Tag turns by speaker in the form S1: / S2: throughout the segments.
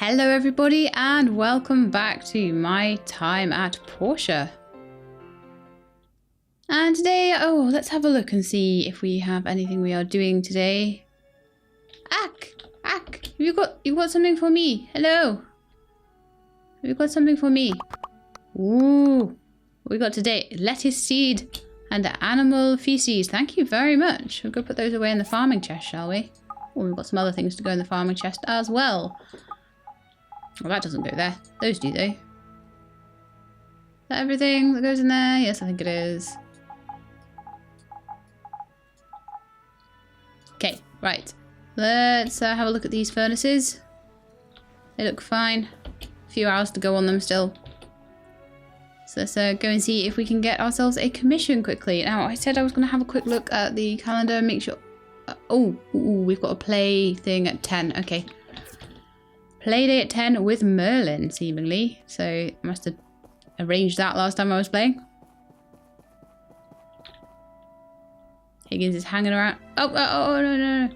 S1: Hello everybody and welcome back to my Time at Portia. And today, let's have a look and see if we have anything we are doing today. Ack, you got something for me? Hello. Have you got something for me? Ooh, what we got today? Lettuce seed and animal feces. Thank you very much. We'll go put those away in the farming chest, shall we? Oh, we've got some other things to go in the farming chest as well. Well, that doesn't go there. Those do, though. Is that everything that goes in there? Yes, I think it is. Okay, right. Let's have a look at these furnaces. They look fine. A few hours to go on them still. So let's go and see if we can get ourselves a commission quickly. Now, I said I was going to have a quick look at the calendar and make sure... we've got a play thing at 10. Okay. Playdate at 10 with Merlin, seemingly. So I must have arranged that last time I was playing. Higgins is hanging around. Oh, no.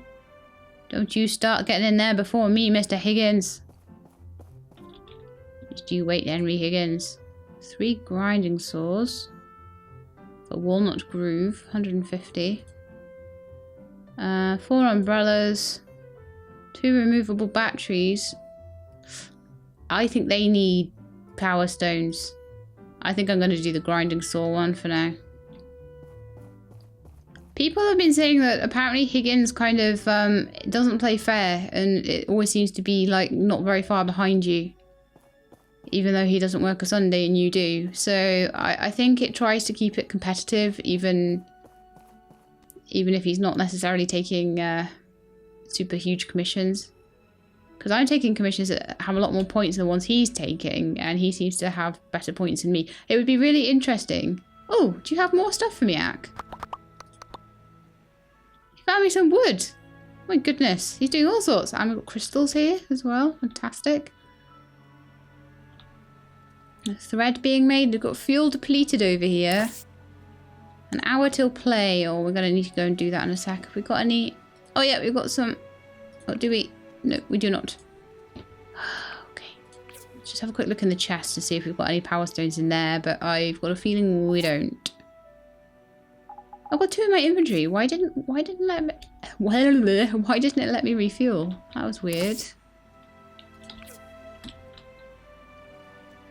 S1: Don't you start getting in there before me, Mr. Higgins. Just you wait, Henry Higgins. 3 grinding saws. For Walnut Groove, 150. 4 umbrellas. 2 removable batteries. I think they need power stones. I think I'm going to do the grinding saw one for now. People have been saying that apparently Higgins kind of doesn't play fair, and it always seems to be like not very far behind you, even though he doesn't work a Sunday and you do. So I think it tries to keep it competitive, even if he's not necessarily taking super huge commissions. Because I'm taking commissions that have a lot more points than the ones he's taking, and he seems to have better points than me. It would be really interesting. Oh, do you have more stuff for me, Ack? You found me some wood. My goodness, he's doing all sorts. And we've got crystals here as well. Fantastic. A thread being made. We've got fuel depleted over here. An hour till play. Oh, we're going to need to go and do that in a sec. Have we got any... Oh, yeah, we've got some... Oh, do we... No, we do not. Okay. Let's just have a quick look in the chest to see if we've got any power stones in there, but I've got a feeling we don't. I've got 2 in my inventory. Why didn't it let me refuel? That was weird.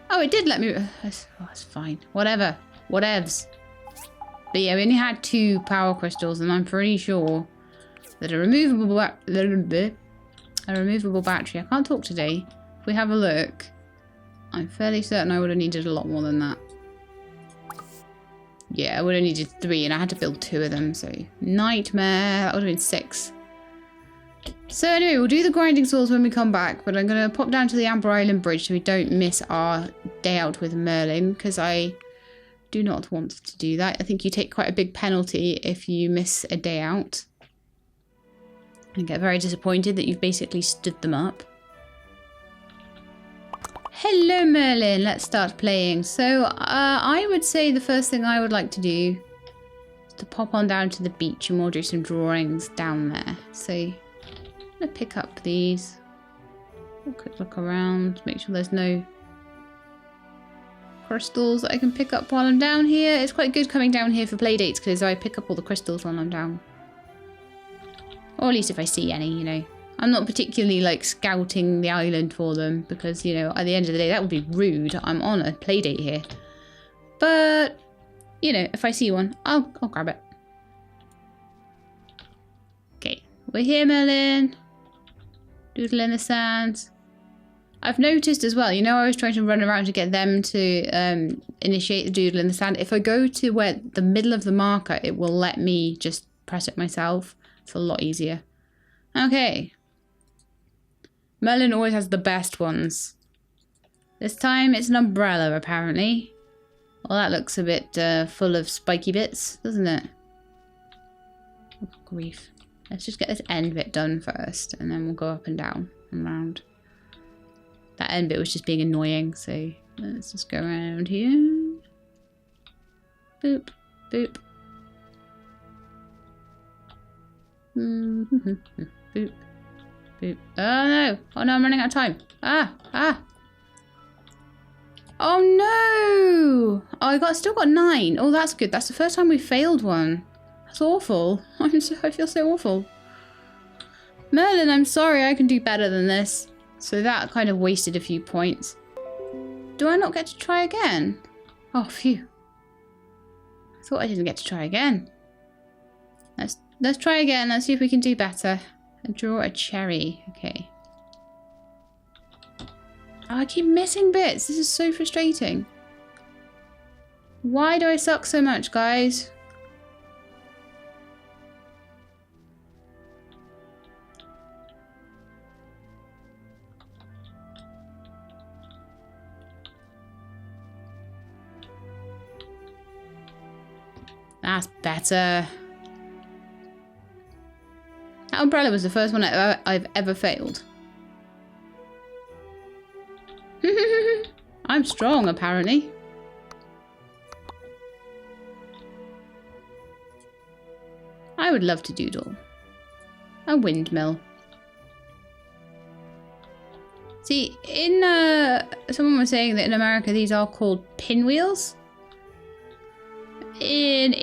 S1: Oh, it did let me... that's fine. Whatever. Whatevs. But yeah, we only had 2 power crystals, and I'm pretty sure that a removable battery. I can't talk today. If we have a look, I'm fairly certain I would have needed a lot more than that. Yeah, I would have needed 3, and I had to build 2 of them, so nightmare. That would have been 6. So anyway, we'll do the grinding saws when we come back, but I'm going to pop down to the Amber Island Bridge so we don't miss our day out with Merlin, because I do not want to do that. I think you take quite a big penalty if you miss a day out. And get very disappointed that you've basically stood them up. Hello, Merlin. Let's start playing. So, I would say the first thing I would like to do is to pop on down to the beach and we'll do some drawings down there. So, I'm going to pick up these. A quick look around. Make sure there's no crystals that I can pick up while I'm down here. It's quite good coming down here for play dates because I pick up all the crystals while I'm down. Or at least if I see any, you know. I'm not particularly, like, scouting the island for them because, you know, at the end of the day, that would be rude. I'm on a play date here. But, you know, if I see one, I'll grab it. Okay, we're here, Merlin. Doodle in the sands. I've noticed as well, you know, I was trying to run around to get them to initiate the doodle in the sand. If I go to where the middle of the marker, it will let me just press it myself. It's a lot easier. Okay. Merlin always has the best ones. This time it's an umbrella, apparently. Well, that looks a bit full of spiky bits, doesn't it? Oh, grief. Let's just get this end bit done first, and then we'll go up and down and round. That end bit was just being annoying, so let's just go around here. Boop, boop. Boop. Boop. Oh no! Oh no, I'm running out of time. Ah! Ah! Oh no! Oh, still got 9. Oh, that's good. That's the first time we failed one. That's awful. I feel so awful. Merlin, I'm sorry. I can do better than this. So that kind of wasted a few points. Do I not get to try again? Oh, phew. I thought I didn't get to try again. Let's try again. Let's see if we can do better. And draw a cherry. Okay. Oh, I keep missing bits. This is so frustrating. Why do I suck so much, guys? That's better. That umbrella was the first one I've ever failed. I'm strong, apparently. I would love to doodle a windmill. See, someone was saying that in America these are called pinwheels. In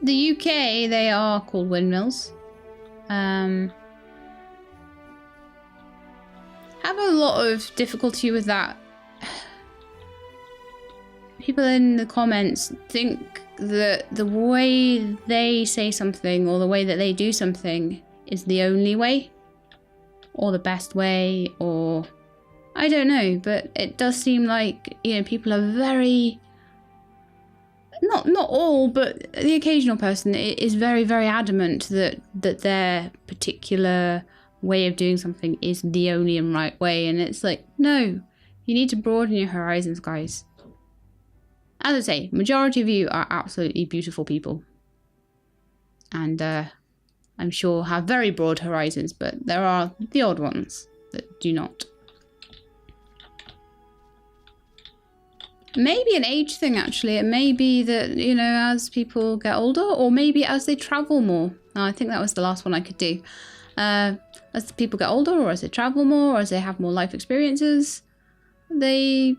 S1: the UK, they are called windmills. Have a lot of difficulty with that. People in the comments think that the way they say something or the way that they do something is the only way or the best way, or I don't know, but it does seem like, you know, people are very, not all, but the occasional person is very, very adamant that their particular way of doing something is the only and right way. And it's like, no, you need to broaden your horizons, guys. As I say, majority of you are absolutely beautiful people. And I'm sure have very broad horizons, but there are the odd ones that do not. Maybe an age thing, actually. It may be that, you know, as people get older, or maybe as they travel more. I think that was the last one I could do. As people get older, or as they travel more, or as they have more life experiences, they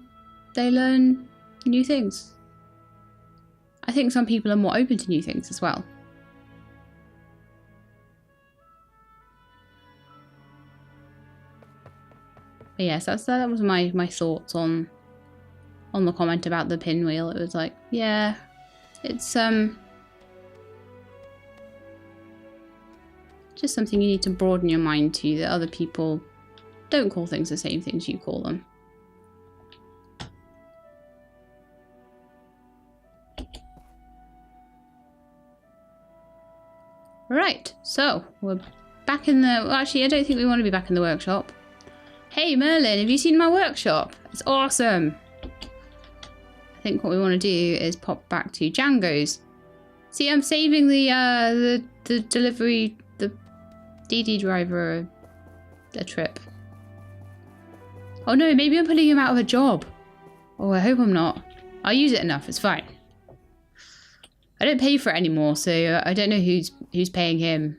S1: learn new things. I think some people are more open to new things as well. But yes, that was my thoughts on the comment about the pinwheel. It was like, yeah, it's just something you need to broaden your mind to, that other people don't call things the same things you call them. Right, so we're back in the... Well, actually, I don't think we want to be back in the workshop. Hey, Merlin, have you seen my workshop? It's awesome. I think what we want to do is pop back to Django's. See, I'm saving the delivery, the DD driver a trip. Oh no, maybe I'm putting him out of a job. Oh, I hope I'm not. I'll use it enough, it's fine. I don't pay for it anymore, so I don't know who's paying him.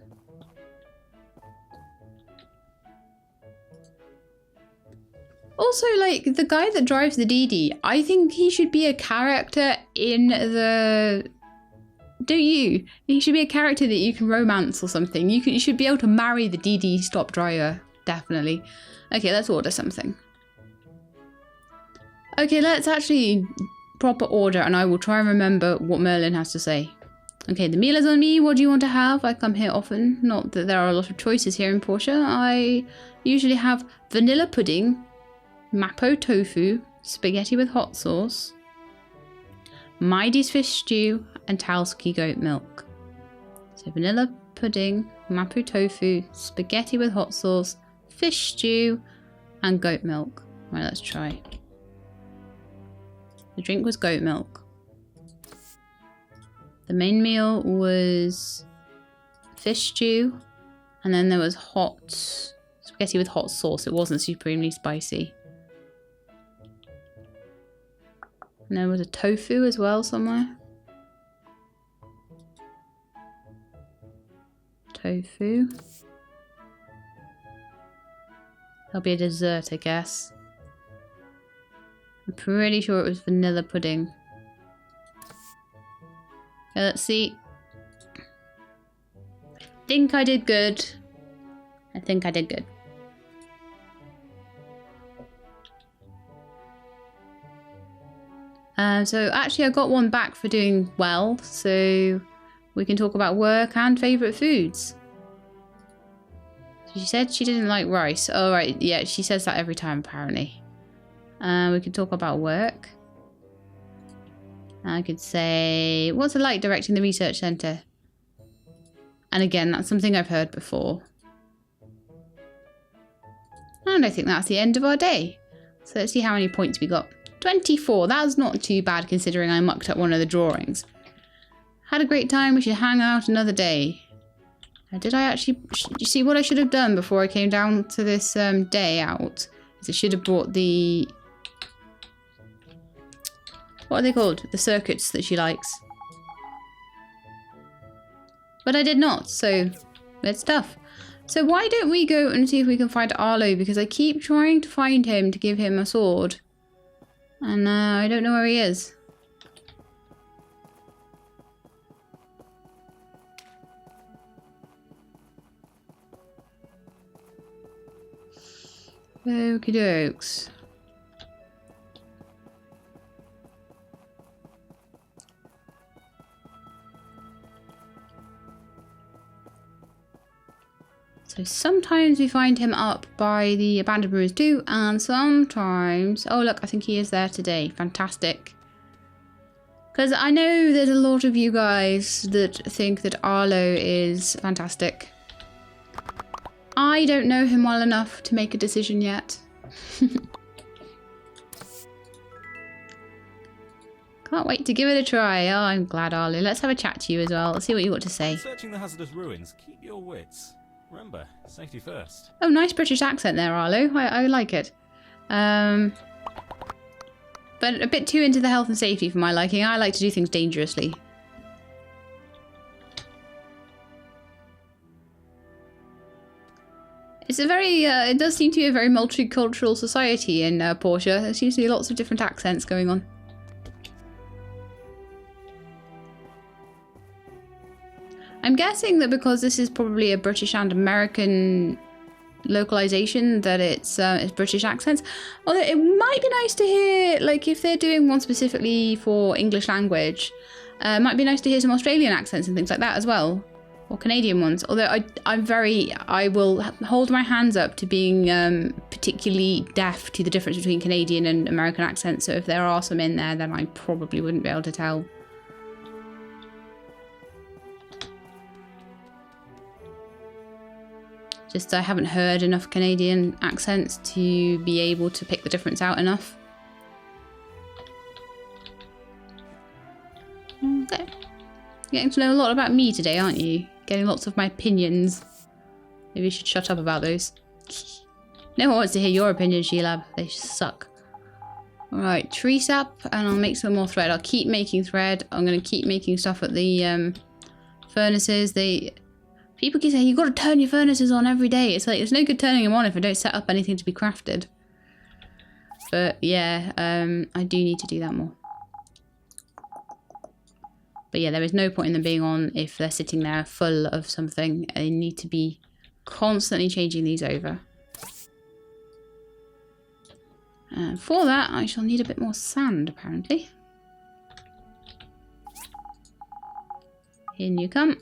S1: Also, like, the guy that drives the DD, I think he should be a character in the... Don't you? He should be a character that you can romance or something. You should be able to marry the DD stop driver, definitely. Okay, let's order something. Okay, let's actually proper order, and I will try and remember what Merlin has to say. Okay, the meal is on me. What do you want to have? I come here often. Not that there are a lot of choices here in Portia. I usually have vanilla pudding, mapo tofu, spaghetti with hot sauce, Maidi's fish stew, and Talski goat milk. So vanilla pudding, mapo tofu, spaghetti with hot sauce, fish stew, and goat milk. Right, let's try. The drink was goat milk. The main meal was fish stew, and then there was hot spaghetti with hot sauce. It wasn't supremely spicy. And there was a tofu as well somewhere. Tofu. There'll be a dessert, I guess. I'm pretty sure it was vanilla pudding. Okay, let's see. Think I did good. I think I did good. So actually I got one back for doing well, so we can talk about work and favourite foods. So she said she didn't like rice. Oh right, yeah, she says that every time apparently. We can talk about work. I could say, what's it like directing the research centre? And again, that's something I've heard before. And I think that's the end of our day. So let's see how many points we got. 24, that's not too bad considering I mucked up one of the drawings. Had a great time, we should hang out another day. Did I actually, you see what I should have done before I came down to this day out? Is I should have brought the, what are they called? The circuits that she likes. But I did not, so it's tough. So why don't we go and see if we can find Arlo, because I keep trying to find him to give him a sword. And I don't know where he is. Okie dokes. So sometimes we find him up by the abandoned ruins too, and sometimes... Oh look, I think he is there today. Fantastic. Because I know there's a lot of you guys that think that Arlo is fantastic. I don't know him well enough to make a decision yet. Can't wait to give it a try. Oh, I'm glad, Arlo. Let's have a chat to you as well. Let's see what you got to say.
S2: Searching the hazardous ruins, keep your wits. Remember, safety first.
S1: Oh, nice British accent there, Arlo. I like it. But a bit too into the health and safety for my liking. I like to do things dangerously. It's a very, it does seem to be a very multicultural society in Portia. There seems to be lots of different accents going on. I'm guessing that because this is probably a British and American localization, that it's British accents. Although it might be nice to hear, like if they're doing one specifically for English language, it might be nice to hear some Australian accents and things like that as well. Or Canadian ones. Although I will hold my hands up to being particularly deaf to the difference between Canadian and American accents. So if there are some in there, then I probably wouldn't be able to tell. Just I haven't heard enough Canadian accents to be able to pick the difference out enough. Okay. Getting to know a lot about me today, aren't you? Getting lots of my opinions. Maybe you should shut up about those. No one wants to hear your opinions, Sheila. They suck. Alright, tree sap, and I'll make some more thread. I'll keep making thread. I'm going to keep making stuff at the furnaces. People keep saying, you've got to turn your furnaces on every day. It's like, it's no good turning them on if I don't set up anything to be crafted. But yeah, I do need to do that more. But yeah, there is no point in them being on if they're sitting there full of something. I need to be constantly changing these over. And for that, I shall need a bit more sand, apparently. In you come.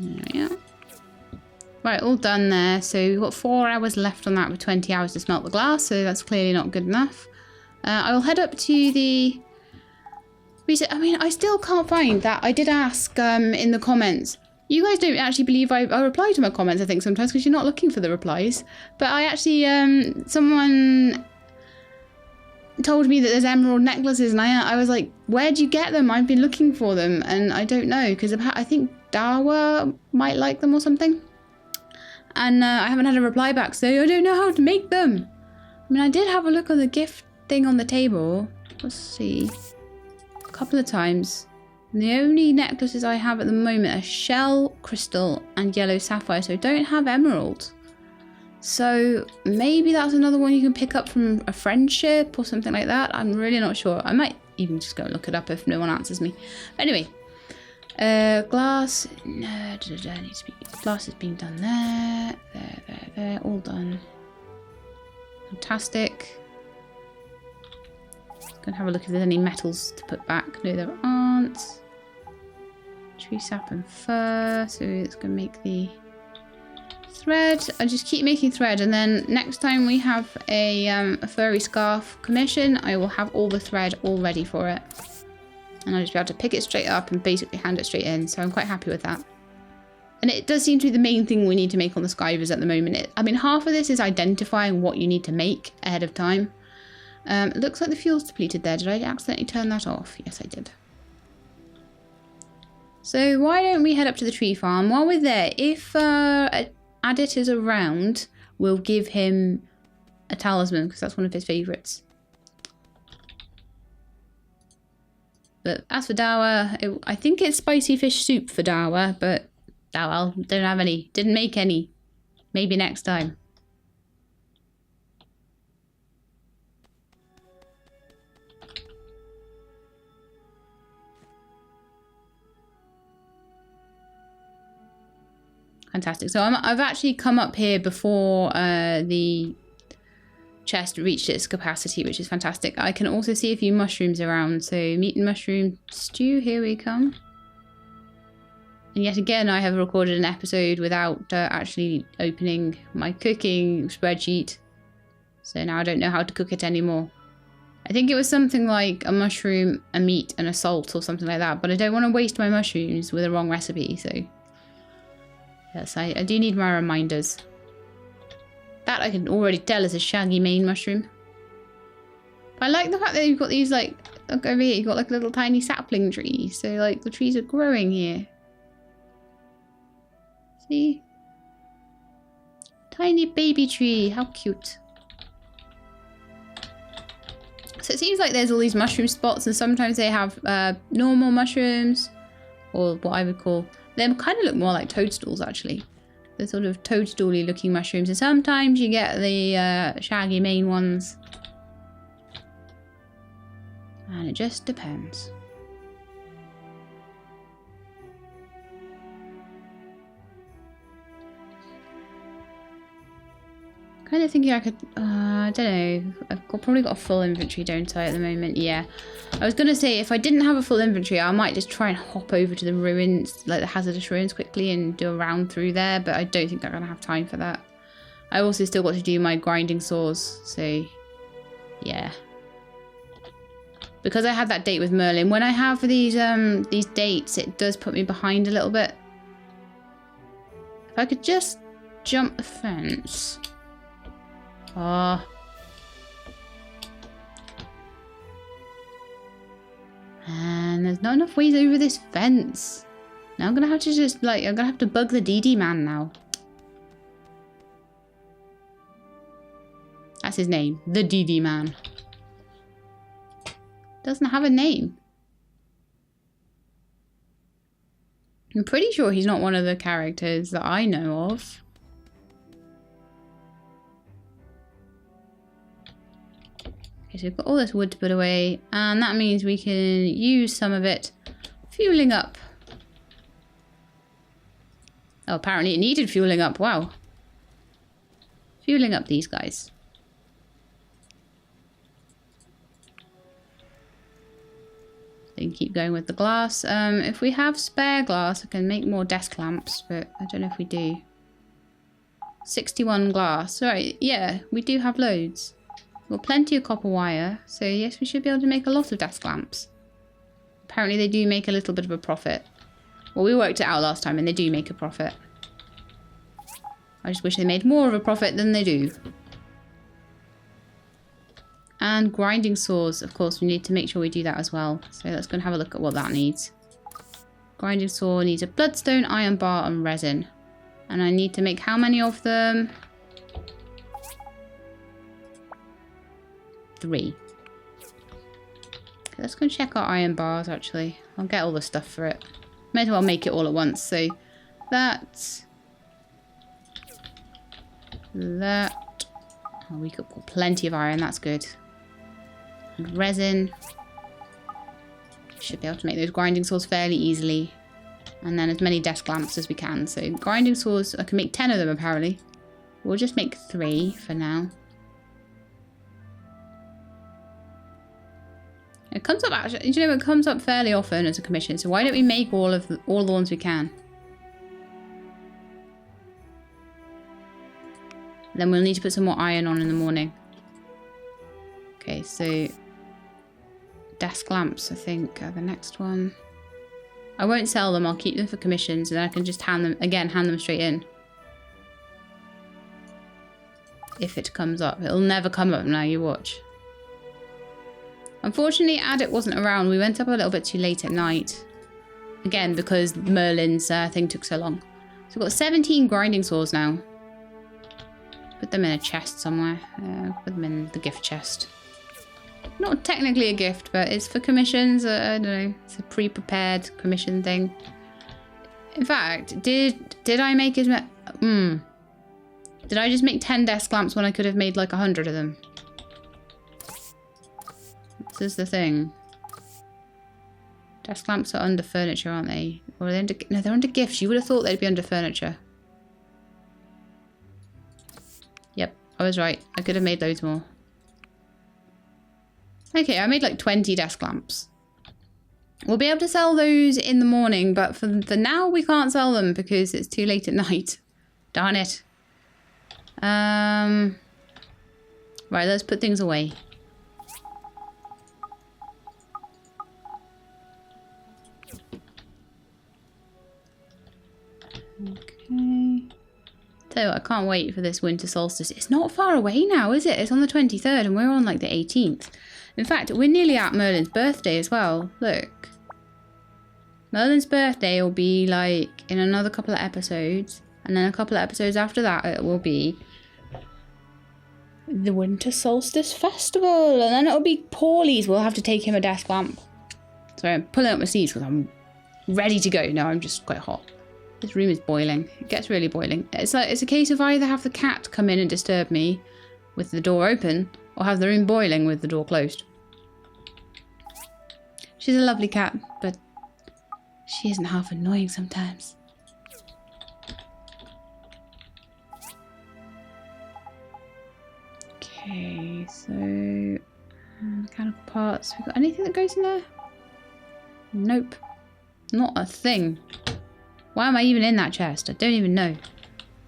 S1: There we are. Right, all done there. So we've got 4 hours left on that with 20 hours to smelt the glass, so that's clearly not good enough. I will head up to the reset. I mean, I still can't find that. I did ask in the comments. You guys don't actually believe I reply to my comments, I think, sometimes, because you're not looking for the replies. But I actually, someone told me that there's emerald necklaces, and I was like, where'd you get them? I've been looking for them, and I don't know, because I think Dawa might like them or something. And I haven't had a reply back, so I don't know how to make them. I mean, I did have a look on the gift thing on the table. Let's see. A couple of times. And the only necklaces I have at the moment are shell, crystal, and yellow sapphire, so I don't have emerald. So maybe that's another one you can pick up from a friendship or something like that. I'm really not sure. I might even just go and look it up if no one answers me. Anyway, glass. No, needs to be, glass is being done there. There. All done. Fantastic. Gonna have a look if there's any metals to put back. No, there aren't. Tree sap and fur. So it's gonna make the thread. I just keep making thread, and then next time we have a furry scarf commission, I will have all the thread all ready for it, and I'll just be able to pick it straight up and basically hand it straight in. So I'm quite happy with that. And it does seem to be the main thing we need to make on the skivers at the moment. I mean, half of this is identifying what you need to make ahead of time. It looks like the fuel's depleted there. Did I accidentally turn that off? Yes, I did. So why don't we head up to the tree farm? While we're there, if Adit is around, we'll give him a talisman, because that's one of his favourites. But as for Dawa, I think it's spicy fish soup for Dawa, but oh well, don't have any. Didn't make any. Maybe next time. Fantastic. So I've actually come up here before the chest reached its capacity, which is fantastic. I can also see a few mushrooms around. So meat and mushroom stew, here we come. And yet again, I have recorded an episode without actually opening my cooking spreadsheet. So now I don't know how to cook it anymore. I think it was something like a mushroom, a meat, and a salt or something like that. But I don't want to waste my mushrooms with the wrong recipe, so... Yes, I do need my reminders. That I can already tell is a shaggy mane mushroom. But I like the fact that you've got these, like, look over here, you've got like a little tiny sapling tree. So, like, the trees are growing here. See? Tiny baby tree, how cute. So it seems like there's all these mushroom spots, and sometimes they have normal mushrooms, or what I would call... They kind of look more like toadstools, actually. They're sort of toadstooly looking mushrooms. And sometimes you get the shaggy mane ones. And it just depends. Kind of thinking I could, I don't know, I've probably got a full inventory, don't I, at the moment? Yeah. I was going to say, if I didn't have a full inventory, I might just try and hop over to the ruins, like the hazardous ruins quickly and do a round through there, but I don't think I'm going to have time for that. I also still got to do my grinding saws, so yeah. Because I had that date with Merlin, when I have these dates, it does put me behind a little bit. If I could just jump the fence... Oh. And there's not enough ways over this fence. Now I'm gonna have to just, like, I'm gonna have to bug the DD man now. That's his name, the DD man. Doesn't have a name. I'm pretty sure he's not one of the characters that I know of. Okay, so we've got all this wood to put away, and that means we can use some of it fueling up. Oh, apparently it needed fueling up. Wow. Fueling up these guys. So you can keep going with the glass. If we have spare glass, I can make more desk lamps, but I don't know if we do. 61 glass. Right, yeah, we do have loads. We've got plenty of copper wire, so yes, we should be able to make a lot of desk lamps. Apparently they do make a little bit of a profit. Well, we worked it out last time, and they do make a profit. I just wish they made more of a profit than they do. And grinding saws, of course, we need to make sure we do that as well. So let's go and have a look at what that needs. Grinding saw needs a bloodstone, iron bar, and resin. And I need to make how many of them? 3. Okay, let's go and check our iron bars, actually. I'll get all the stuff for it. Might as well make it all at once. So that. Oh, we got plenty of iron, that's good. And resin. Should be able to make those grinding saws fairly easily. And then as many desk lamps as we can. So grinding saws, I can make 10 of them apparently. We'll just make 3 for now. It comes up actually, you know, it comes up fairly often as a commission. So why don't we make all the ones we can? Then we'll need to put some more iron on in the morning. Okay, so desk lamps, I think, are the next one. I won't sell them. I'll keep them for commissions, and then I can just hand them straight in. If it comes up, it'll never come up now. You watch. Unfortunately, Adit wasn't around. We went up a little bit too late at night. Again, because Merlin's thing took so long. So we've got 17 grinding saws now. Put them in a chest somewhere. Put them in the gift chest. Not technically a gift, but it's for commissions. I don't know. It's a pre-prepared commission thing. In fact, did I make as many? Did I just make 10 desk lamps when I could have made like 100 of them? This is the thing. Desk lamps are under furniture, aren't they? Or are they under? No, they're under gifts. You would have thought they'd be under furniture. Yep, I was right. I could have made loads more. Okay, I made like 20 desk lamps. We'll be able to sell those in the morning, but for now we can't sell them because it's too late at night. Darn it. Right, let's put things away. Okay. Tell you what, I can't wait for this winter solstice. It's not far away now, is it? It's on the 23rd and we're on like the 18th. In fact, we're nearly at Merlin's birthday as well. Look. Merlin's birthday will be like in another couple of episodes. And then a couple of episodes after that it will be the Winter Solstice Festival. And then it'll be Paulie's. We'll have to take him a desk lamp. Sorry, I'm pulling up my sleeves because I'm ready to go. No, I'm just quite hot. This room is boiling. It gets really boiling. It's a case of either have the cat come in and disturb me with the door open or have the room boiling with the door closed. She's a lovely cat, but she isn't half annoying sometimes. Okay, so mechanical parts. We got anything that goes in there? Nope. Not a thing. Why am I even in that chest? I don't even know.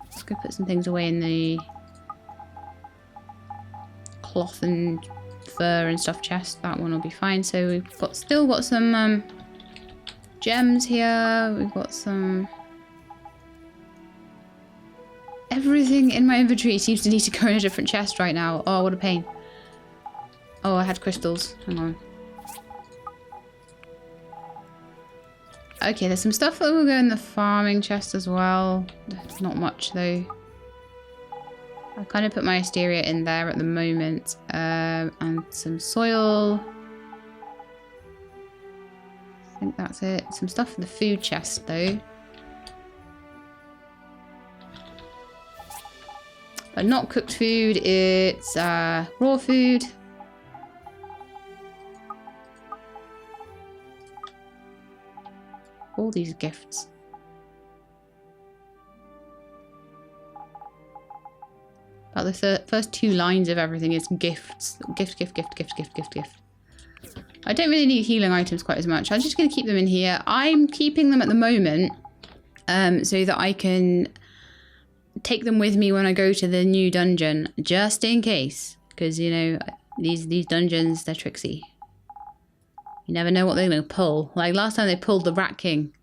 S1: Let's go put some things away in the cloth and fur and stuff chest. That one will be fine. So we've still got some gems here. We've got some... Everything in my inventory seems to need to go in a different chest right now. Oh, what a pain. Oh, I had crystals. Hang on. Okay, there's some stuff that will go in the farming chest as well. Not much though. I kind of put my Asteria in there at the moment. And some soil. I think that's it. Some stuff for the food chest though. But not cooked food, it's raw food. All these gifts. About the first 2 lines of everything is gifts. Gift, gift, gift, gift, gift, gift, gift. I don't really need healing items quite as much. I'm just going to keep them in here. I'm keeping them at the moment so that I can take them with me when I go to the new dungeon, just in case. Because, you know, these dungeons, they're tricksy. You never know what they're going to pull. Like last time they pulled the Rat King.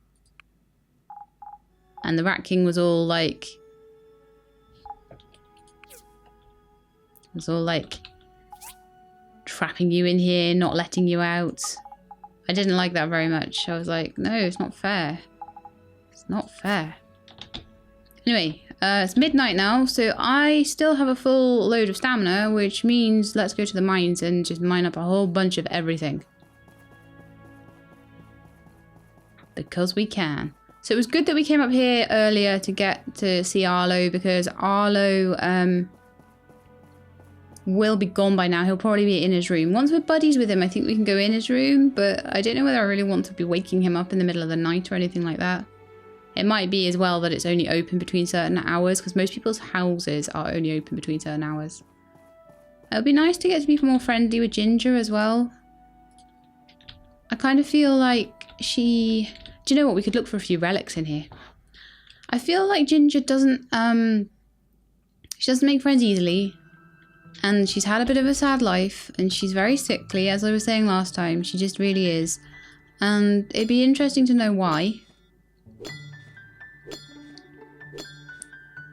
S1: And the Rat King was all like... trapping you in here, not letting you out. I didn't like that very much. I was like, no, it's not fair. It's not fair. Anyway, it's midnight now, so I still have a full load of stamina, which means let's go to the mines and just mine up a whole bunch of everything. Because we can. So it was good that we came up here earlier to get to see Arlo, because Arlo will be gone by now. He'll probably be in his room. Once we're buddies with him, I think we can go in his room, but I don't know whether I really want to be waking him up in the middle of the night or anything like that. It might be as well that it's only open between certain hours, because most people's houses are only open between certain hours. It would be nice to get to be more friendly with Ginger as well. I kind of feel like she... Do you know what? We could look for a few relics in here. I feel like Ginger doesn't... She doesn't make friends easily. And she's had a bit of a sad life. And she's very sickly, as I was saying last time. She just really is. And it'd be interesting to know why.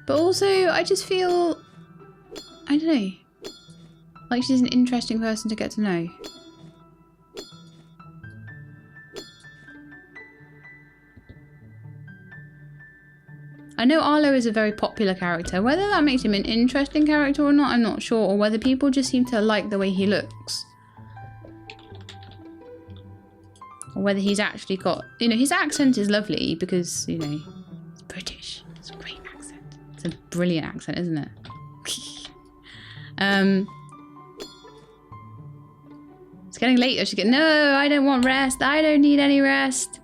S1: But also, I just feel, I don't know, like she's an interesting person to get to know. I know Arlo is a very popular character. Whether that makes him an interesting character or not, I'm not sure. Or whether people just seem to like the way he looks. Or whether he's actually got, you know, his accent is lovely because, you know, it's British. It's a great accent. It's a brilliant accent, isn't it? It's getting late. I should get, no, I don't want rest. I don't need any rest.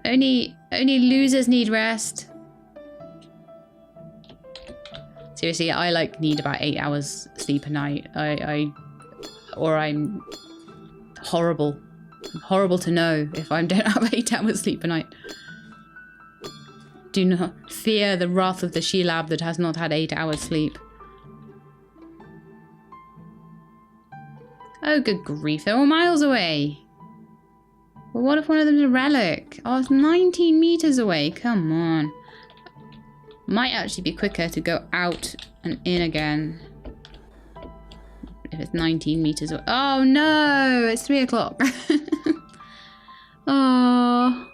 S1: Only losers need rest. Seriously, I like need about 8 hours sleep a night. Or I'm horrible. I'm horrible to know if I don't have 8 hours sleep a night. Do not fear the wrath of the she-lab that has not had 8 hours sleep. Oh, good grief. They're all miles away. Well, what if one of them's a relic? Oh, it's 19 meters away. Come on. Might actually be quicker to go out and in again. If it's 19 meters away. Oh, no. It's 3 o'clock. Oh.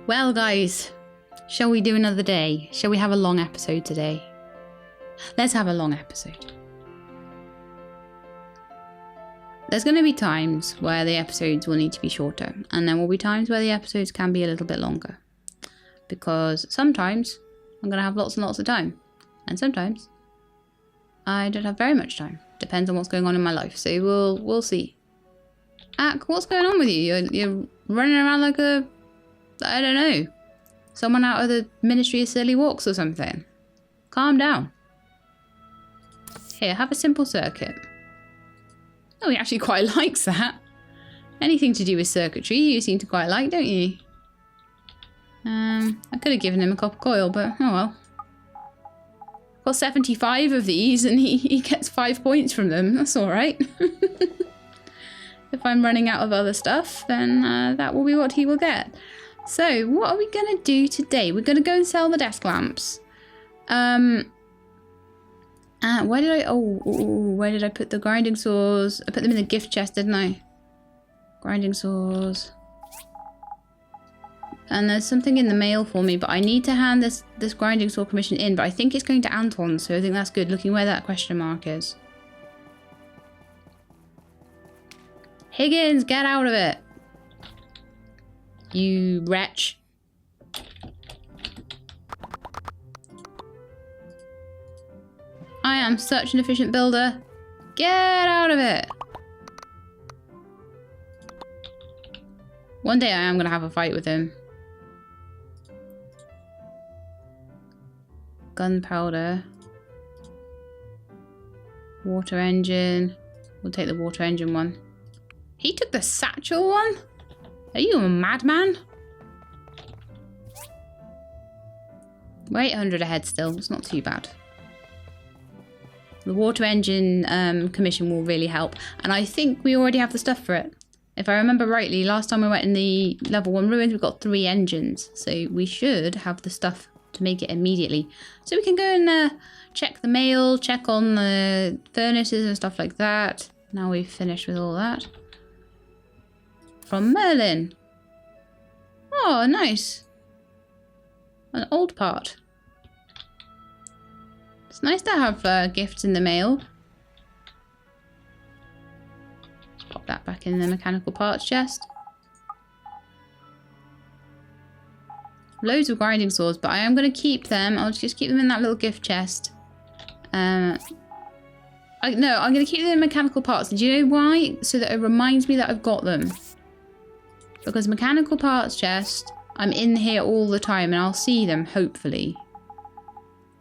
S1: Well, guys. Shall we do another day? Shall we have a long episode today? Let's have a long episode. There's going to be times where the episodes will need to be shorter, and there will be times where the episodes can be a little bit longer. Because sometimes I'm going to have lots and lots of time, and sometimes I don't have very much time. Depends on what's going on in my life, so we'll see. Ak, what's going on with you? You're running around like a, I don't know, someone out of the Ministry of Silly Walks or something. Calm down. Here, have a simple circuit. Oh, he actually quite likes that. Anything to do with circuitry you seem to quite like, don't you? I could have given him a copper coil, but oh well. I've got 75 of these and he gets 5 points from them. That's alright. If I'm running out of other stuff, then that will be what he will get. So, what are we going to do today? We're going to go and sell the desk lamps. Where did where did I put the grinding saws? I put them in the gift chest, didn't I? Grinding saws. And there's something in the mail for me, but I need to hand this grinding saw commission in, but I think it's going to Anton, so I think that's good, looking where that question mark is. Higgins, get out of it! You wretch. I am such an efficient builder. Get out of it! One day I am going to have a fight with him. Gunpowder. Water engine. We'll take the water engine one. He took the satchel one? Are you a madman? We're 800 ahead still. It's not too bad. The water engine commission will really help. And I think we already have the stuff for it. If I remember rightly, last time we went in the level 1 ruins, we got 3 engines. So we should have the stuff to make it immediately. So we can go and check the mail, check on the furnaces and stuff like that. Now we've finished with all that. From Merlin. Oh, nice. An old part. It's nice to have gifts in the mail. Let's pop that back in the mechanical parts chest. Loads of grinding swords, but I am going to keep them. I'll just keep them in that little gift chest. No, I'm going to keep them in mechanical parts. Do you know why? So that it reminds me that I've got them. Because mechanical parts chest, I'm in here all the time and I'll see them, hopefully.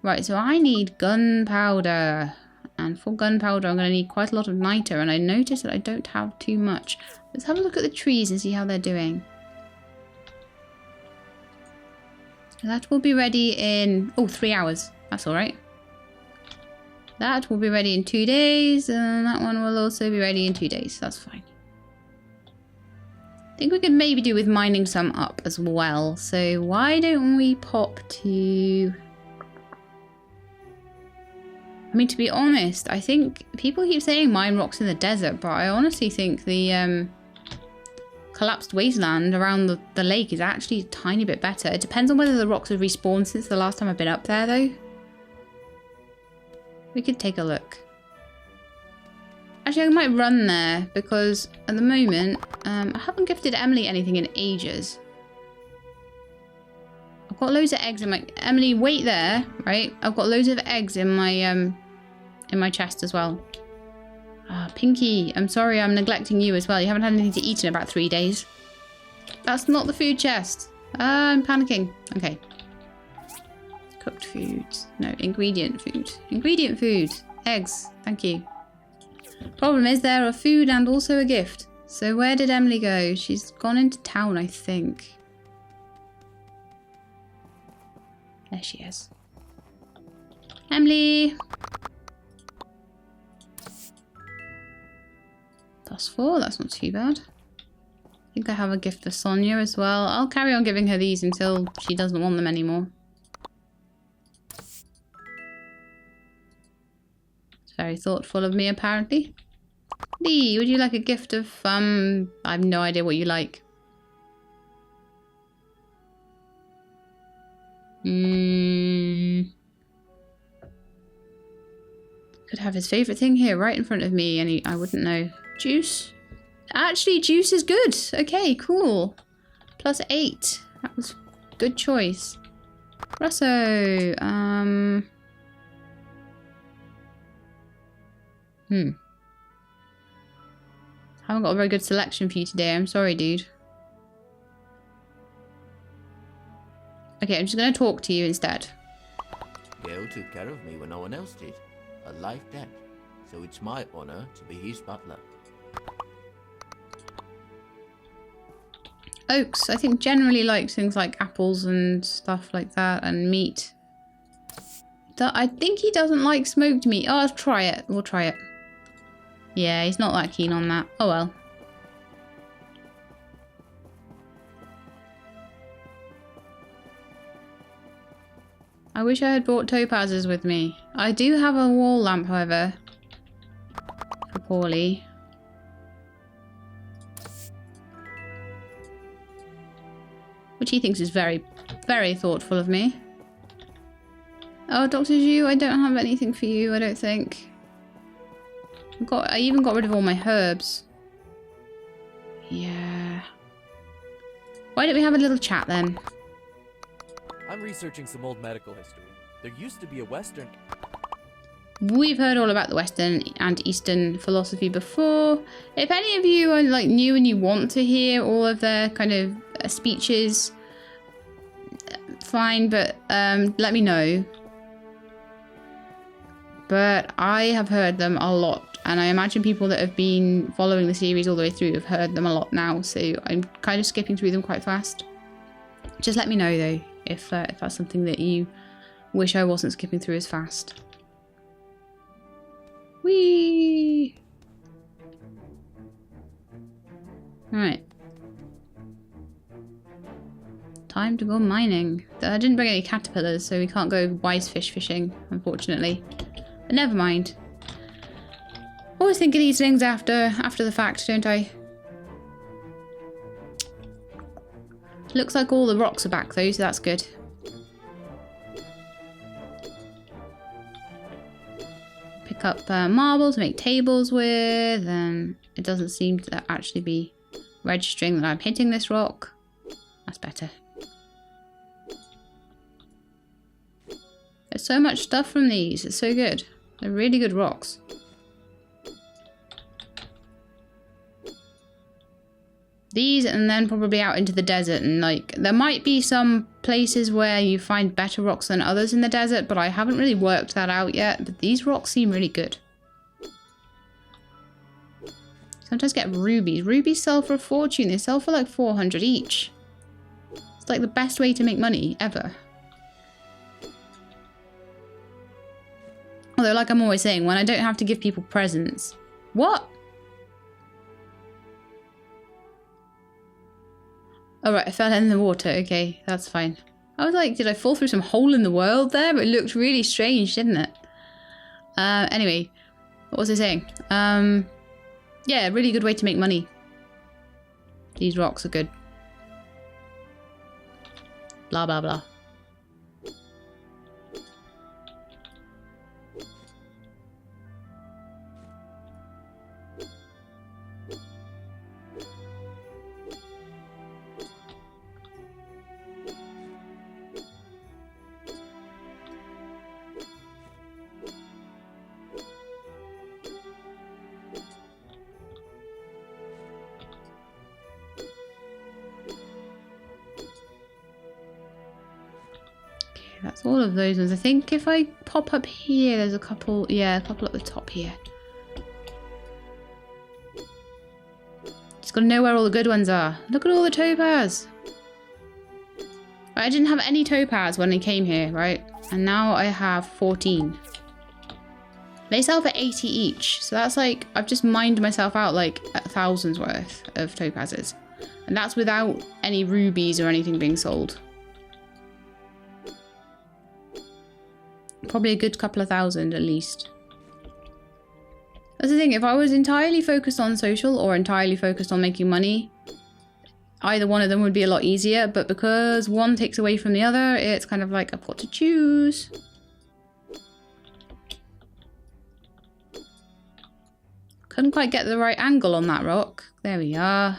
S1: Right, so I need gunpowder. And for gunpowder, I'm going to need quite a lot of niter. And I noticed that I don't have too much. Let's have a look at the trees and see how they're doing. That will be ready in... Oh, 3 hours. That's alright. That will be ready in 2 days. And that one will also be ready in 2 days. That's fine. I think we could maybe do with mining some up as well. So why don't we pop to... I mean, to be honest, I think people keep saying mine rocks in the desert, but I honestly think the collapsed wasteland around the lake is actually a tiny bit better. It depends on whether the rocks have respawned since the last time I've been up there, though. We could take a look. Actually, I might run there because at the moment, I haven't gifted Emily anything in ages. I've got loads of eggs in my... Emily, wait there, right? I've got loads of eggs in my chest as well. Ah, Pinky, I'm sorry I'm neglecting you as well. You haven't had anything to eat in about 3 days. That's not the food chest. I'm panicking. Okay. Cooked foods. No, ingredient food. Ingredient food. Eggs. Thank you. Problem is there are food and also a gift. So where did Emily go? She's gone into town, I think. There she is. Emily! Plus 4, that's not too bad. I think I have a gift for Sonia as well. I'll carry on giving her these until she doesn't want them anymore. It's very thoughtful of me, apparently. Lee, would you like a gift of, I have no idea what you like. Could have his favourite thing here right in front of me and I wouldn't know. Juice? Actually, juice is good. Okay, cool. Plus 8. That was a good choice. Russo. Haven't got a very good selection for you today. I'm sorry, dude. Okay, I'm just going to talk to you instead.
S3: Gale took care of me when no one else did. A life debt. So it's my honor to be his butler.
S1: Oaks, I think, generally likes things like apples and stuff like that, and meat. I think he doesn't like smoked meat. Oh, let's try it. We'll try it. Yeah, he's not that keen on that. Oh well. I wish I had brought topazes with me. I do have a wall lamp, however, for Paulie. Which he thinks is very, very thoughtful of me. Oh, Dr. Zhu, I don't have anything for you, I don't think. I even got rid of all my herbs. Yeah. Why don't we have a little chat then?
S4: I'm researching some old medical history. There used to be a Western...
S1: We've heard all about the Western and Eastern philosophy before. If any of you are like new and you want to hear all of their kind of speeches, fine, but let me know. But I have heard them a lot, and I imagine people that have been following the series all the way through have heard them a lot now, so I'm kind of skipping through them quite fast. Just let me know though if that's something that you wish I wasn't skipping through as fast. Whee! Alright. Time to go mining. I didn't bring any caterpillars, so we can't go wise fish fishing, unfortunately. But never mind. Always think of these things after the fact, don't I? Looks like all the rocks are back though, so that's good. Pick up marble to make tables with, and it doesn't seem to actually be registering that I'm hitting this rock. That's better. There's so much stuff from these. It's so good. They're really good rocks. These, and then probably out into the desert, and like there might be some places where you find better rocks than others in the desert, but I haven't really worked that out yet. But these rocks seem really good. Sometimes get rubies. Rubies sell for a fortune. They sell for like 400 each. It's like the best way to make money ever. Although, like I'm always saying, when I don't have to give people presents. What? Alright, I fell in the water. Okay, that's fine. I was like, did I fall through some hole in the world there? But it looked really strange, didn't it? Anyway, what was I saying? Yeah, really good way to make money. These rocks are good. Blah, blah, blah. That's all of those ones. I think if I pop up here, there's a couple, yeah, a couple at the top here. Just gotta know where all the good ones are. Look at all the topaz. Right, I didn't have any topaz when I came here, right? And now I have 14. They sell for 80 each. So that's like, I've just mined myself out like 1,000's worth of topazes. And that's without any rubies or anything being sold. Probably a good couple of thousand at least. That's the thing, if I was entirely focused on social or entirely focused on making money, either one of them would be a lot easier, but because one takes away from the other, it's kind of like I've got to choose. Couldn't quite get the right angle on that rock. There we are.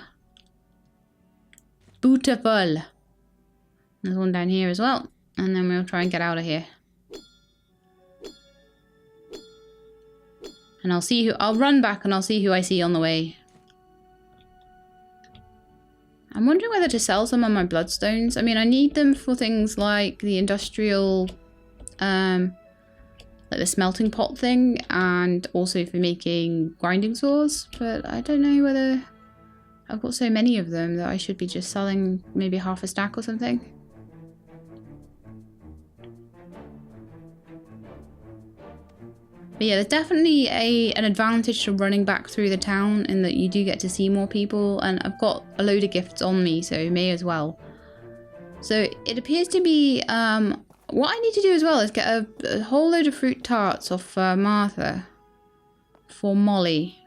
S1: Beautiful. There's one down here as well, and then we'll try and get out of here. And I'll see who, I'll run back and I'll see who I see on the way. I'm wondering whether to sell some of my bloodstones. I mean, I need them for things like the industrial, like the smelting pot thing, and also for making grinding saws. But I don't know whether I've got so many of them that I should be just selling maybe half a stack or something. But yeah, there's definitely an advantage to running back through the town in that you do get to see more people, and I've got a load of gifts on me, so may as well. So it appears to be, what I need to do as well is get a whole load of fruit tarts off Martha for Molly.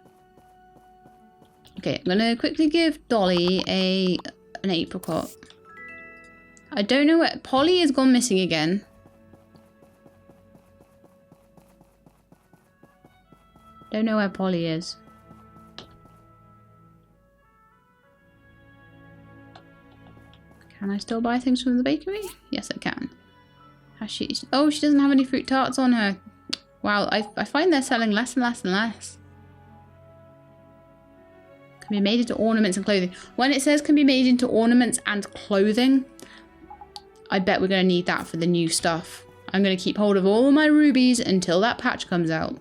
S1: Okay, I'm gonna quickly give Dolly an apricot. I don't know where, Polly has gone missing again. Don't know where Polly is. Can I still buy things from the bakery? Yes, I can. Has she? Oh, she doesn't have any fruit tarts on her. Wow, I find they're selling less and less and less. Can be made into ornaments and clothing. When it says can be made into ornaments and clothing, I bet we're going to need that for the new stuff. I'm going to keep hold of all my rubies until that patch comes out.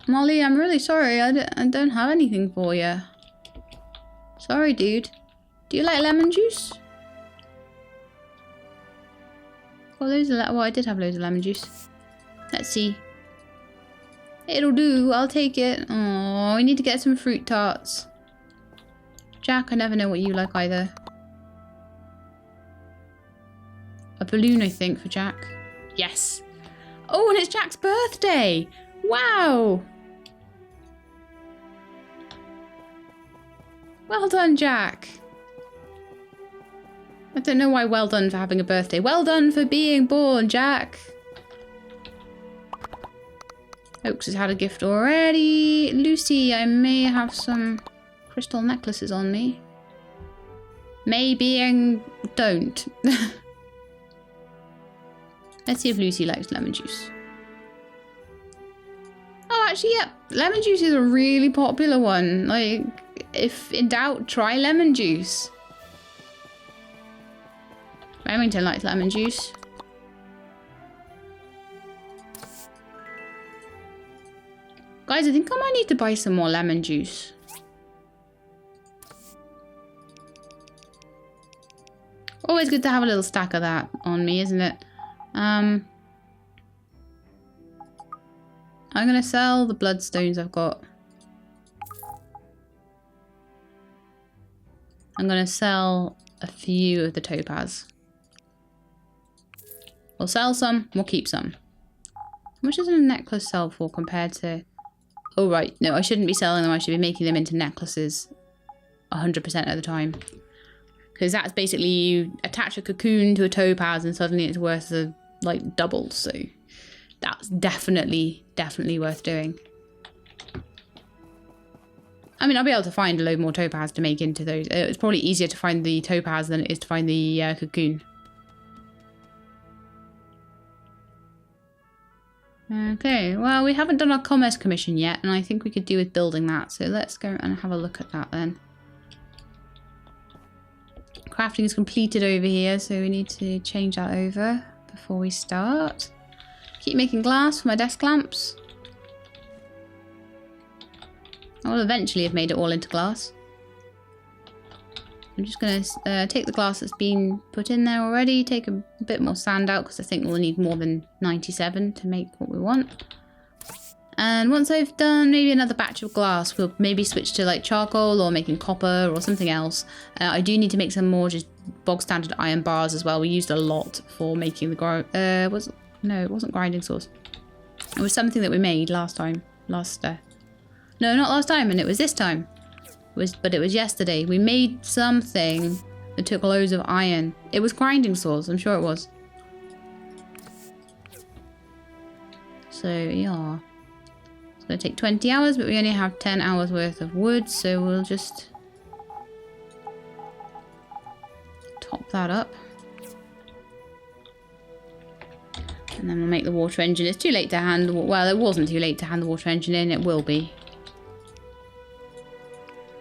S1: Molly, I'm really sorry. I don't have anything for you. Sorry, dude. Do you like lemon juice? Oh, well, I did have loads of lemon juice. Let's see. It'll do. I'll take it. Oh, we need to get some fruit tarts. Jack, I never know what you like either. A balloon, I think, for Jack. Yes. Oh, and it's Jack's birthday. Wow. Well done, Jack. I don't know why well done for having a birthday. Well done for being born, Jack. Oaks has had a gift already. Lucy, I may have some crystal necklaces on me. Maybe and don't. Let's see if Lucy likes lemon juice. Oh, actually, yeah. Lemon juice is a really popular one. Like, if in doubt, try lemon juice. Remington likes lemon juice. Guys, I think I might need to buy some more lemon juice. Always good to have a little stack of that on me, isn't it? I'm gonna sell the bloodstones I've got. I'm gonna sell a few of the topaz. We'll sell some, we'll keep some. How much does a necklace sell for compared to... Oh right, no, I shouldn't be selling them, I should be making them into necklaces 100% of the time. Because that's basically you attach a cocoon to a topaz and suddenly it's worth like double, so that's definitely worth doing. I mean, I'll be able to find a load more topaz to make into those. It's probably easier to find the topaz than it is to find the cocoon. Okay, well, we haven't done our commerce commission yet, and I think we could do with building that, so let's go and have a look at that then. Crafting is completed over here, so we need to change that over before we start. Keep making glass for my desk lamps. I will eventually have made it all into glass. I'm just going to take the glass that's been put in there already, take a bit more sand out because I think we'll need more than 97 to make what we want. And once I've done maybe another batch of glass, we'll maybe switch to like charcoal or making copper or something else. I do need to make some more just bog standard iron bars as well. We used a lot for making the no, it wasn't grinding sauce. It was something that we made last time. No, not last time, and it was this time. But it was yesterday. We made something that took loads of iron. It was grinding sauce, I'm sure it was. So yeah. It's going to take 20 hours, but we only have 10 hours worth of wood, so we'll just top that up. And then we'll make the water engine. It's too late to hand, well, it wasn't too late to hand the water engine in, it will be.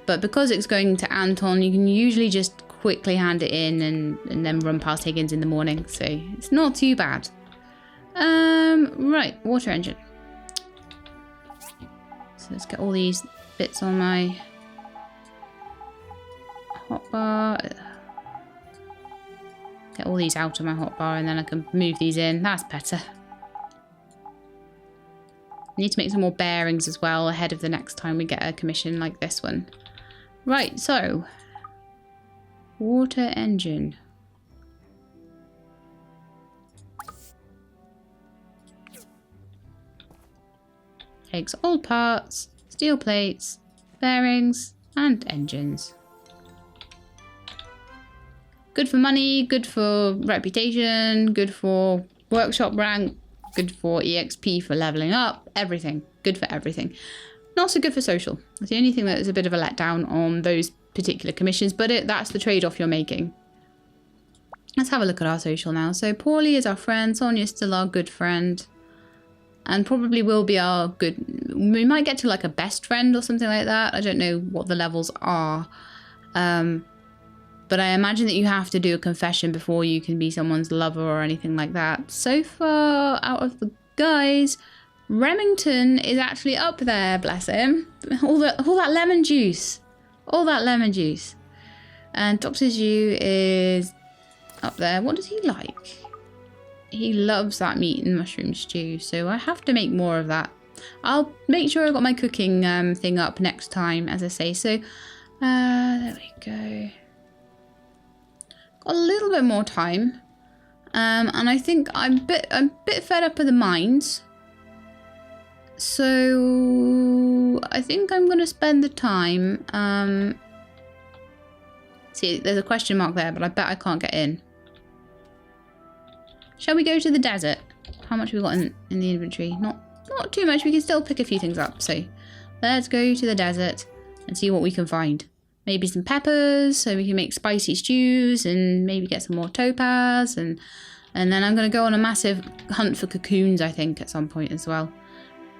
S1: But because it's going to Anton, you can usually just quickly hand it in and then run past Higgins in the morning, so it's not too bad. Right, water engine. So let's get all these bits on my hotbar. Get all these out of my hotbar and then I can move these in. That's better. I need to make some more bearings as well ahead of the next time we get a commission like this one. Right, so water engine. Takes old parts, steel plates, bearings, and engines. Good for money, good for reputation, good for workshop rank, good for EXP for leveling up, everything. Good for everything. Not so good for social. That's the only thing that is a bit of a letdown on those particular commissions, but that's the trade-off you're making. Let's have a look at our social now. So Paulie is our friend, Sonia's still our good friend, and probably will be our good... We might get to like a best friend or something like that. I don't know what the levels are. But I imagine that you have to do a confession before you can be someone's lover or anything like that. So far, out of the guys... Remington is actually up there, bless him. All that lemon juice. All that lemon juice. And Dr. Zhu is up there. What does he like? He loves that meat and mushroom stew, so I have to make more of that. I'll make sure I've got my cooking thing up next time, as I say. So There we go. Got a little bit more time. And I think I'm a bit fed up with the mines. So I think I'm gonna spend the time. See, there's a question mark there, but I bet I can't get in. Shall we go to the desert? How much have we got in the inventory? Not too much. We can still pick a few things up. So let's go to the desert and see what we can find. Maybe some peppers so we can make spicy stews, and maybe get some more topaz, and then I'm going to go on a massive hunt for cocoons, I think, at some point as well.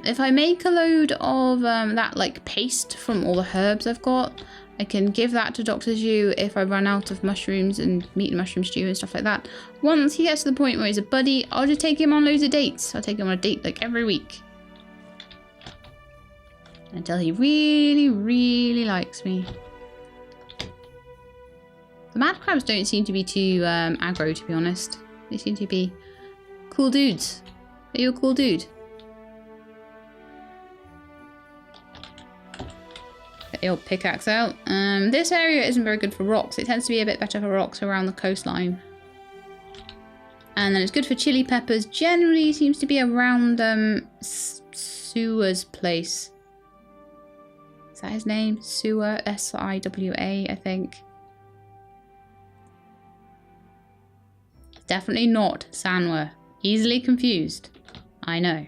S1: If I make a load of that like paste from all the herbs I've got, I can give that to Dr. Zhu if I run out of mushrooms and meat and mushroom stew and stuff like that. Once he gets to the point where he's a buddy, I'll just take him on loads of dates. I'll take him on a date like every week. Until he really, really likes me. The mad crabs don't seem to be too aggro, to be honest. They seem to be cool dudes. Are you a cool dude? Get the old pickaxe out. This area isn't very good for rocks. It tends to be a bit better for rocks around the coastline. And then it's good for chili peppers. Generally seems to be around Siwa's place. Is that his name? Siwa, S-I-W-A, I think. Definitely not Sanwa. Easily confused. I know.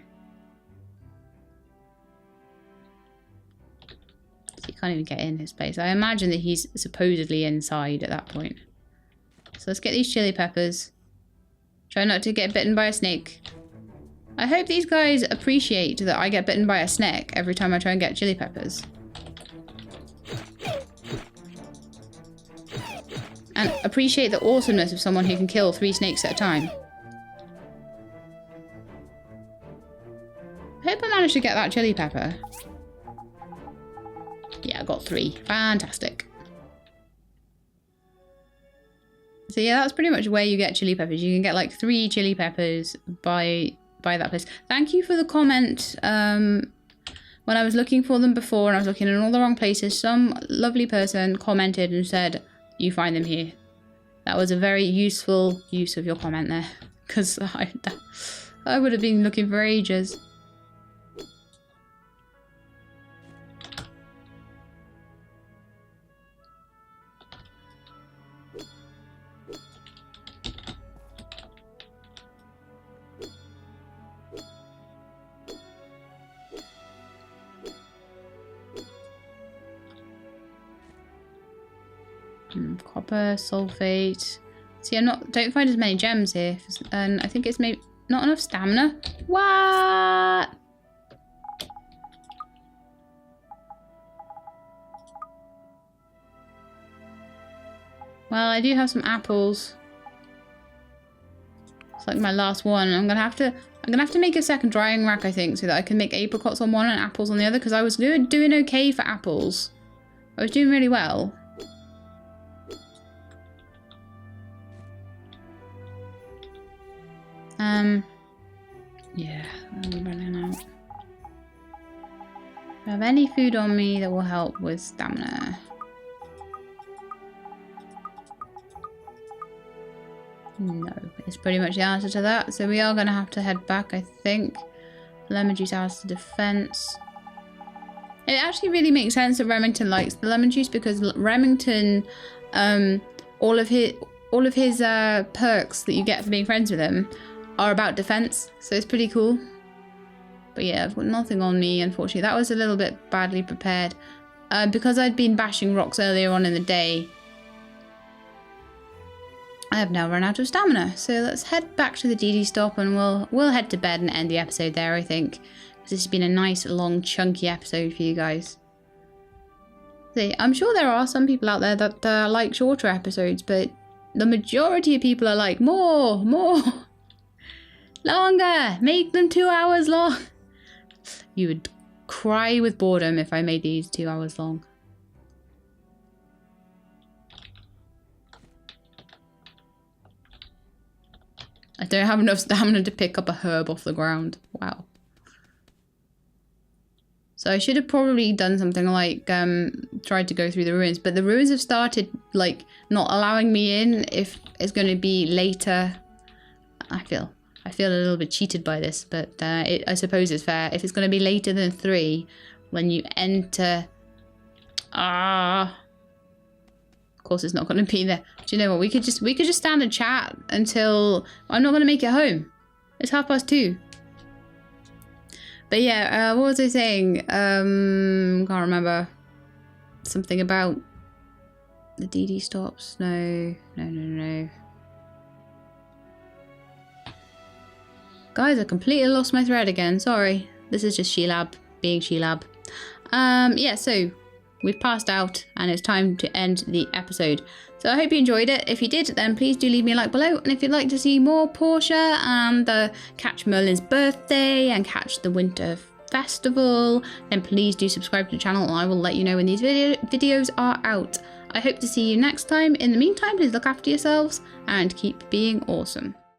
S1: So you can't even get in his place. I imagine that he's supposedly inside at that point. So let's get these chili peppers. Try not to get bitten by a snake. I hope these guys appreciate that I get bitten by a snake every time I try and get chili peppers. And appreciate the awesomeness of someone who can kill 3 snakes at a time. I hope I managed to get that chili pepper. Yeah, I got 3. Fantastic. So yeah, that's pretty much where you get chili peppers. You can get like 3 chili peppers by that place. Thank you for the comment. When I was looking for them before and I was looking in all the wrong places, some lovely person commented and said, you find them here. That was a very useful use of your comment there, because I would have been looking for ages. Copper, sulfate. See, don't find as many gems here, and I think it's maybe not enough stamina. What? Well, I do have some apples. It's like my last one. I'm gonna have to make a second drying rack, I think, so that I can make apricots on one and apples on the other. Because I was doing okay for apples. I was doing really well. Yeah, I'm running out. Do I have any food on me that will help with stamina? No, it's pretty much the answer to that. So we are going to have to head back, I think. Lemon juice adds to defense. It actually really makes sense that Remington likes the lemon juice, because Remington, all of his perks that you get for being friends with him are about defense, so it's pretty cool. But yeah, I've got nothing on me, unfortunately. That was a little bit badly prepared. Because I'd been bashing rocks earlier on in the day, I have now run out of stamina. So let's head back to the DD stop, and we'll head to bed and end the episode there, I think. This has been a nice, long, chunky episode for you guys. See, I'm sure there are some people out there that like shorter episodes, but the majority of people are like, more. Longer! Make them 2 hours long! You would cry with boredom if I made these 2 hours long. I don't have enough stamina to pick up a herb off the ground. Wow. So I should have probably done something like tried to go through the ruins, but the ruins have started like not allowing me in if it's going to be later. I feel a little bit cheated by this, but I suppose it's fair. If it's going to be later than 3 when you enter, of course it's not going to be there. Do you know what? We could just stand and chat until I'm not going to make it home. It's 2:30. But yeah, what was I saying? Can't remember. Something about the DD stops. No. Guys, I completely lost my thread again. Sorry. This is just Sheilab being Sheilab. Yeah, so we've passed out and it's time to end the episode. So I hope you enjoyed it. If you did, then please do leave me a like below. And if you'd like to see more Portia and catch Merlin's birthday and catch the winter festival, then please do subscribe to the channel and I will let you know when these videos are out. I hope to see you next time. In the meantime, please look after yourselves and keep being awesome.